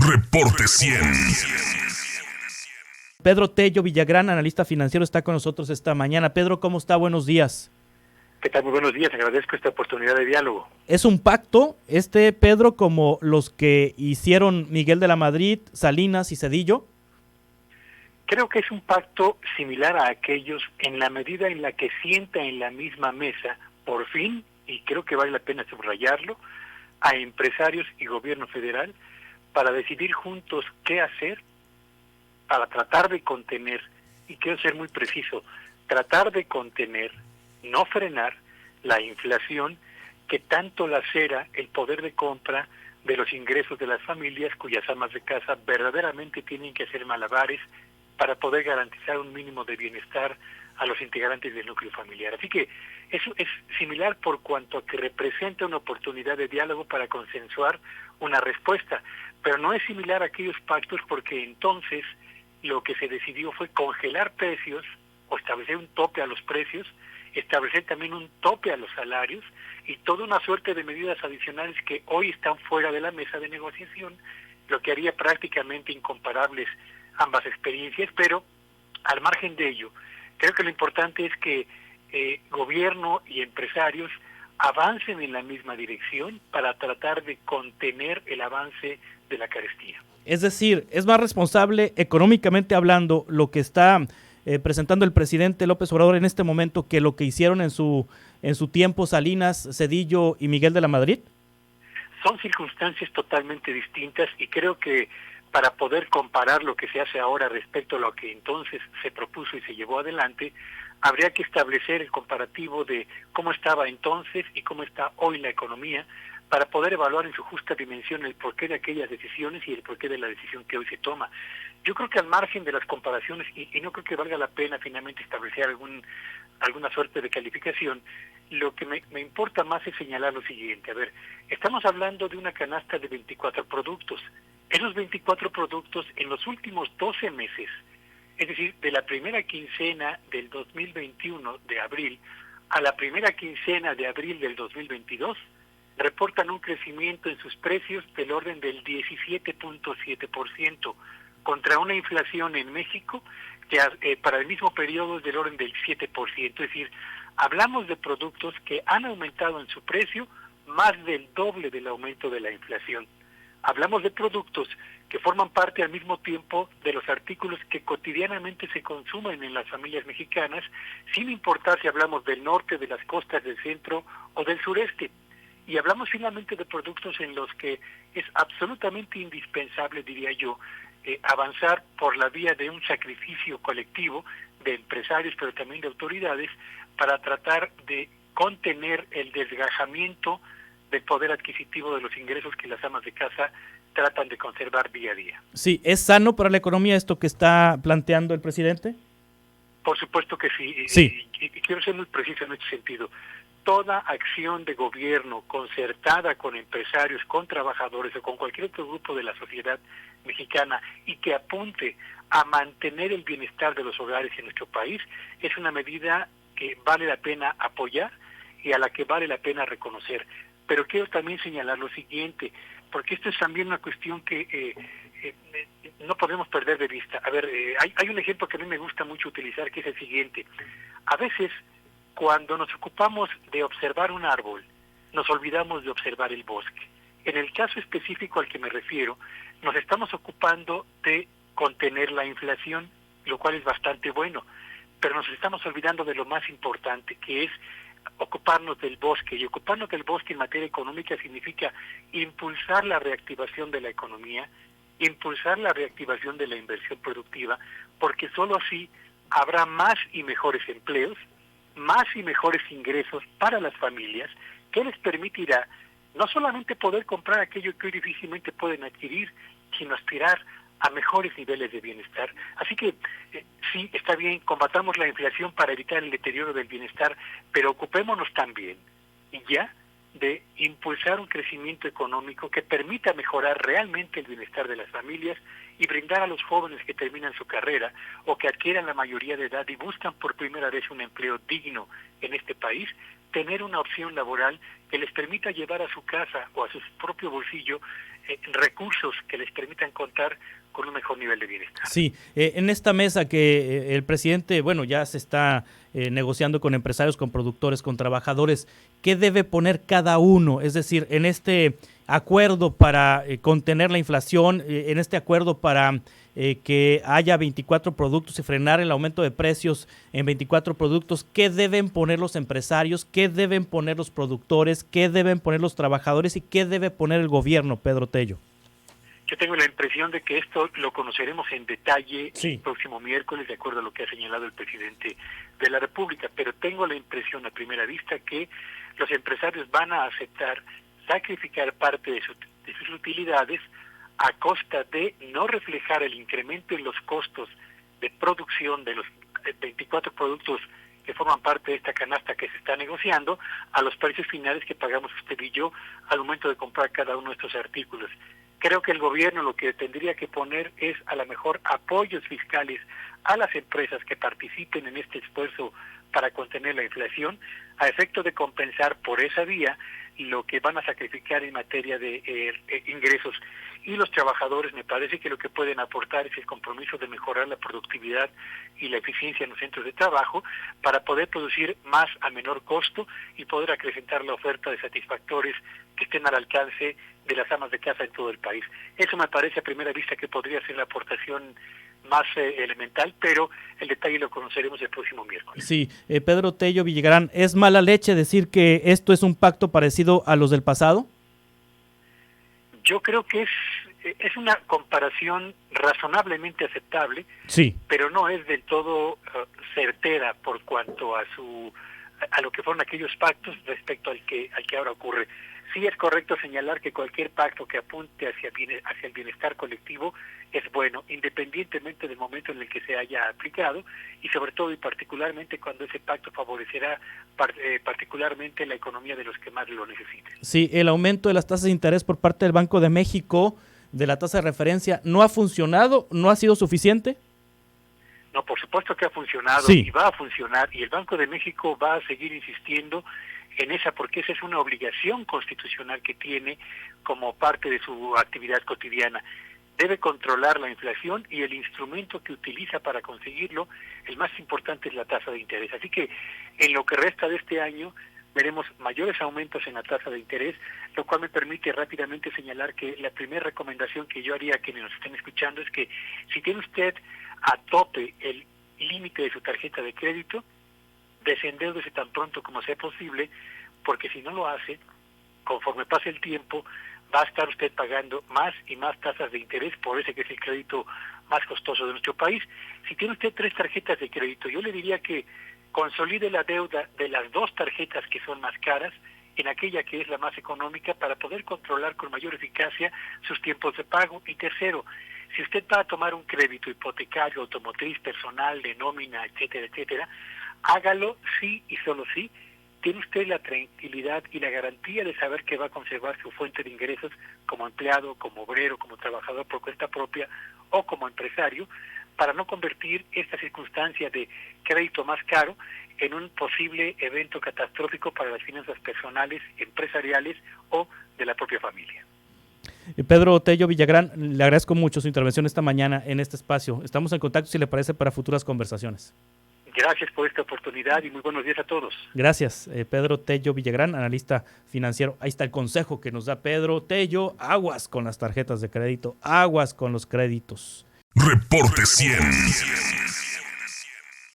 Reporte 100. Pedro Tello Villagrán, analista financiero, está con nosotros esta mañana. Pedro, ¿cómo está? Buenos días. ¿Qué tal? Muy buenos días, agradezco esta oportunidad de diálogo. ¿Es un pacto, Pedro, como los que hicieron Miguel de la Madrid, Salinas y Zedillo? Creo que es un pacto similar a aquellos en la medida en la que sienta en la misma mesa, por fin, y creo que vale la pena subrayarlo, a empresarios y gobierno federal para decidir juntos qué hacer para tratar de contener, y quiero ser muy preciso, tratar de contener, no frenar, la inflación que tanto lacera el poder de compra de los ingresos de las familias cuyas amas de casa verdaderamente tienen que hacer malabares para poder garantizar un mínimo de bienestar a los integrantes del núcleo familiar. Así que eso es similar por cuanto a que representa una oportunidad de diálogo para consensuar una respuesta, pero no es similar a aquellos pactos porque entonces lo que se decidió fue congelar precios o establecer un tope a los precios, establecer también un tope a los salarios y toda una suerte de medidas adicionales que hoy están fuera de la mesa de negociación, lo que haría prácticamente incomparables ambas experiencias, pero al margen de ello, creo que lo importante es que gobierno y empresarios avancen en la misma dirección para tratar de contener el avance de la carestía. Es decir, ¿es más responsable económicamente hablando lo que está presentando el presidente López Obrador en este momento que lo que hicieron en su tiempo Salinas, Zedillo y Miguel de la Madrid? Son circunstancias totalmente distintas y creo que para poder comparar lo que se hace ahora respecto a lo que entonces se propuso y se llevó adelante, habría que establecer el comparativo de cómo estaba entonces y cómo está hoy la economía para poder evaluar en su justa dimensión el porqué de aquellas decisiones y el porqué de la decisión que hoy se toma. Yo creo que al margen de las comparaciones, y no creo que valga la pena finalmente establecer alguna suerte de calificación, lo que me importa más es señalar lo siguiente. A ver, estamos hablando de una canasta de 24 productos. Esos 24 productos en los últimos 12 meses, es decir, de la primera quincena del 2021 de abril a la primera quincena de abril del 2022, reportan un crecimiento en sus precios del orden del 17.7%, contra una inflación en México que para el mismo periodo es del orden del 7%. Es decir, hablamos de productos que han aumentado en su precio más del doble del aumento de la inflación. Hablamos de productos que forman parte al mismo tiempo de los artículos que cotidianamente se consumen en las familias mexicanas, sin importar si hablamos del norte, de las costas, del centro o del sureste. Y hablamos finalmente de productos en los que es absolutamente indispensable, diría yo, avanzar por la vía de un sacrificio colectivo de empresarios, pero también de autoridades, para tratar de contener el desgajamiento del poder adquisitivo de los ingresos que las amas de casa tratan de conservar día a día. Sí, ¿es sano para la economía esto que está planteando el presidente? Por supuesto que sí. Sí. Y quiero ser muy preciso en este sentido. Toda acción de gobierno concertada con empresarios, con trabajadores o con cualquier otro grupo de la sociedad mexicana y que apunte a mantener el bienestar de los hogares en nuestro país es una medida que vale la pena apoyar y a la que vale la pena reconocer. Pero quiero también señalar lo siguiente, porque esto es también una cuestión que no podemos perder de vista. A ver, hay un ejemplo que a mí me gusta mucho utilizar, que es el siguiente. A veces, cuando nos ocupamos de observar un árbol, nos olvidamos de observar el bosque. En el caso específico al que me refiero, nos estamos ocupando de contener la inflación, lo cual es bastante bueno, pero nos estamos olvidando de lo más importante, que es ocuparnos del bosque. Y ocuparnos del bosque en materia económica significa impulsar la reactivación de la economía, impulsar la reactivación de la inversión productiva, porque solo así habrá más y mejores empleos, más y mejores ingresos para las familias, que les permitirá no solamente poder comprar aquello que hoy difícilmente pueden adquirir, sino aspirar a mejores niveles de bienestar. Así que sí, está bien, combatamos la inflación para evitar el deterioro del bienestar, pero ocupémonos también, y ya, de impulsar un crecimiento económico que permita mejorar realmente el bienestar de las familias y brindar a los jóvenes que terminan su carrera o que adquieran la mayoría de edad y buscan por primera vez un empleo digno en este país, tener una opción laboral que les permita llevar a su casa o a su propio bolsillo recursos que les permitan contar con un mejor nivel de bienestar. Sí, en esta mesa que el presidente, bueno, ya se está negociando con empresarios, con productores, con trabajadores, ¿qué debe poner cada uno? Es decir, en este acuerdo para contener la inflación, en este acuerdo para que haya 24 productos y frenar el aumento de precios en 24 productos, ¿qué deben poner los empresarios? ¿Qué deben poner los productores? ¿Qué deben poner los trabajadores? ¿Y qué debe poner el gobierno, Pedro Tello? Yo tengo la impresión de que esto lo conoceremos en detalle sí, el próximo miércoles, de acuerdo a lo que ha señalado el presidente de la República, pero tengo la impresión a primera vista que los empresarios van a aceptar sacrificar parte de sus utilidades a costa de no reflejar el incremento en los costos de producción de los 24 productos que forman parte de esta canasta que se está negociando, a los precios finales que pagamos usted y yo al momento de comprar cada uno de estos artículos. Creo que el gobierno lo que tendría que poner es a lo mejor apoyos fiscales a las empresas que participen en este esfuerzo para contener la inflación, a efecto de compensar por esa vía lo que van a sacrificar en materia de ingresos. Y los trabajadores, me parece que lo que pueden aportar es el compromiso de mejorar la productividad y la eficiencia en los centros de trabajo para poder producir más a menor costo y poder acrecentar la oferta de satisfactores que estén al alcance de las amas de casa en todo el país. Eso me parece a primera vista que podría ser la aportación más elemental, pero el detalle lo conoceremos el próximo miércoles. Sí, Pedro Tello Villagrán, ¿es mala leche decir que esto es un pacto parecido a los del pasado? Yo creo que es una comparación razonablemente aceptable, sí, pero no es del todo certera por cuanto a lo que fueron aquellos pactos respecto al que ahora ocurre. Sí es correcto señalar que cualquier pacto que apunte hacia el bienestar colectivo es bueno, independientemente del momento en el que se haya aplicado y sobre todo y particularmente cuando ese pacto favorecerá particularmente la economía de los que más lo necesiten. Sí, el aumento de las tasas de interés por parte del Banco de México, de la tasa de referencia, ¿no ha funcionado? ¿No ha sido suficiente? No, por supuesto que ha funcionado sí, y va a funcionar, y el Banco de México va a seguir insistiendo en esa, porque esa es una obligación constitucional que tiene como parte de su actividad cotidiana. Debe controlar la inflación y el instrumento que utiliza para conseguirlo, el más importante es la tasa de interés. Así que en lo que resta de este año veremos mayores aumentos en la tasa de interés, lo cual me permite rápidamente señalar que la primera recomendación que yo haría a quienes nos estén escuchando es que si tiene usted a tope el límite de su tarjeta de crédito, desendeúdese tan pronto como sea posible, porque si no lo hace, conforme pase el tiempo, va a estar usted pagando más y más tasas de interés por ese que es el crédito más costoso de nuestro país. Si tiene usted 3 tarjetas de crédito, yo le diría que consolide la deuda de las 2 tarjetas que son más caras en aquella que es la más económica para poder controlar con mayor eficacia sus tiempos de pago. Y tercero, si usted va a tomar un crédito hipotecario, automotriz, personal, de nómina, etcétera, etcétera, hágalo sí y solo sí tiene usted la tranquilidad y la garantía de saber que va a conservar su fuente de ingresos como empleado, como obrero, como trabajador por cuenta propia o como empresario, para no convertir esta circunstancia de crédito más caro en un posible evento catastrófico para las finanzas personales, empresariales o de la propia familia. Pedro Tello Villagrán, le agradezco mucho su intervención esta mañana en este espacio. Estamos en contacto, si le parece, para futuras conversaciones. Gracias por esta oportunidad y muy buenos días a todos. Gracias, Pedro Tello Villagrán, analista financiero. Ahí está el consejo que nos da Pedro Tello. Aguas con las tarjetas de crédito, aguas con los créditos. Reporte 100.